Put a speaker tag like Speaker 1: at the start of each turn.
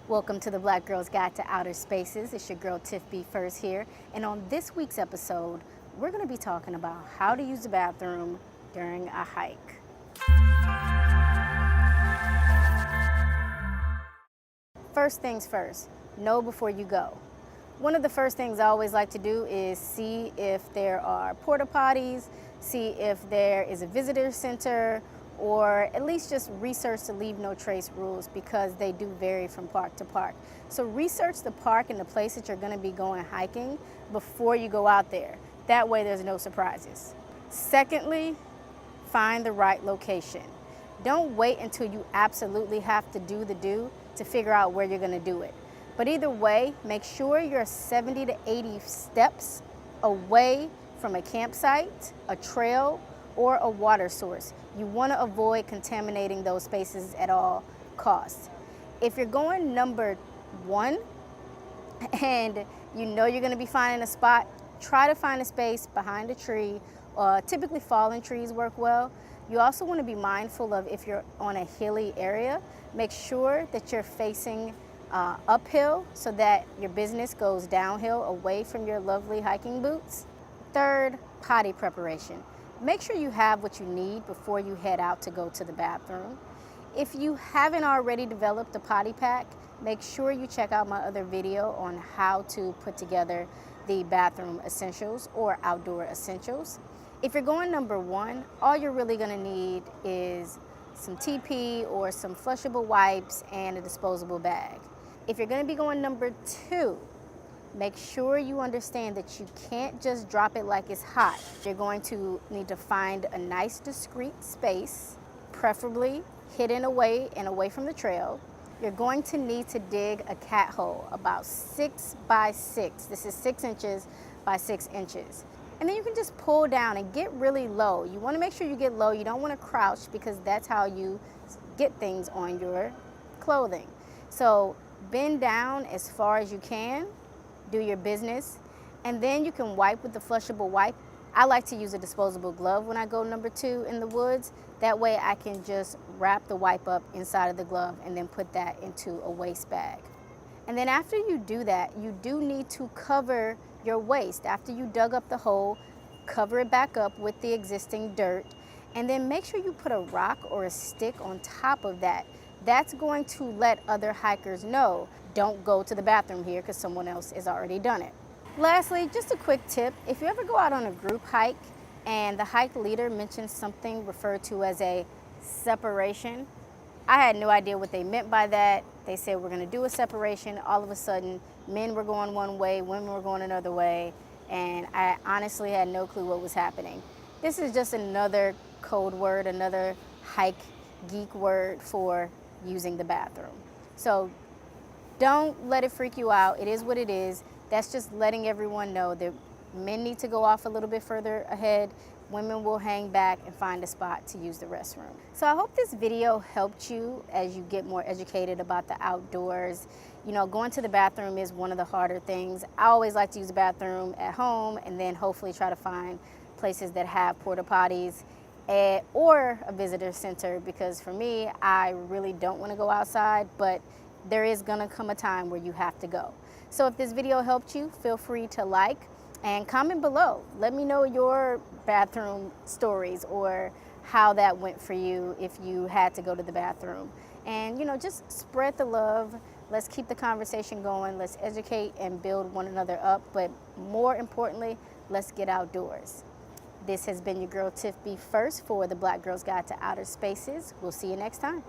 Speaker 1: Welcome to the Black Girl's Guide to Outer Spaces. It's your girl Tiff B. First here. And on this week's episode, we're going to be talking about how to use the bathroom during a hike. First things first, know before you go. One of the first things I always like to do is see if there are porta potties, see if there is a visitor center, or at least just research the leave no trace rules because they do vary from park to park. So research the park and the place that you're going to be going hiking before you go out there. That way there's no surprises. Secondly, find the right location. Don't wait until you absolutely have to do the do to figure out where you're going to do it. But either way, make sure you're 70 to 80 steps away from a campsite, a trail, or a water source. You want to avoid contaminating those spaces at all costs. If you're going number one and you know you're going to be finding a spot, try to find a space behind a tree. Typically fallen trees work well. You also want to be mindful of if you're on a hilly area, make sure that you're facing uphill so that your business goes downhill away from your lovely hiking boots. Third, potty preparation. Make sure you have what you need before you head out to go to the bathroom. If you haven't already developed a potty pack, make sure you check out my other video on how to put together the bathroom essentials or outdoor essentials. If you're going number one, all you're really gonna need is some TP or some flushable wipes and a disposable bag. If you're gonna be going number two, make sure you understand that you can't just drop it like it's hot. You're going to need to find a nice discreet space, preferably hidden away and away from the trail. You're going to need to dig a cat hole about 6 by 6. This is 6 inches by 6 inches. And then you can just pull down and get really low. You want to make sure you get low. You don't want to crouch because that's how you get things on your clothing. So bend down as far as you can. Do your business, and then you can wipe with the flushable wipe. I like to use a disposable glove when I go number two in the woods. That way I can just wrap the wipe up inside of the glove and then put that into a waste bag. And then after you do that, you do need to cover your waste. After you dug up the hole, cover it back up with the existing dirt, and then make sure you put a rock or a stick on top of that. That's going to let other hikers know, don't go to the bathroom here because someone else has already done it. Lastly, just a quick tip. If you ever go out on a group hike and the hike leader mentions something referred to as a separation, I had no idea what they meant by that. They said we're going to do a separation. All of a sudden, men were going one way, women were going another way, and I honestly had no clue what was happening. This is just another code word, another hike geek word for using the bathroom. So don't let it freak you out. It is what it is. That's just letting everyone know that men need to go off a little bit further ahead. Women will hang back and find a spot to use the restroom. So I hope this video helped you as you get more educated about the outdoors. You know, going to the bathroom is one of the harder things. I always like to use the bathroom at home and then hopefully try to find places that have porta potties or a visitor center, because for me, I really don't want to go outside, but there is gonna come a time where you have to go. So if this video helped you, feel free to like and comment below. Let me know your bathroom stories or how that went for you if you had to go to the bathroom. And just spread the love. Let's keep the conversation going. Let's educate and build one another up. But more importantly, let's get outdoors. This has been your girl Tiff B. First for the Black Girl's Guide to Outer Spaces. We'll see you next time.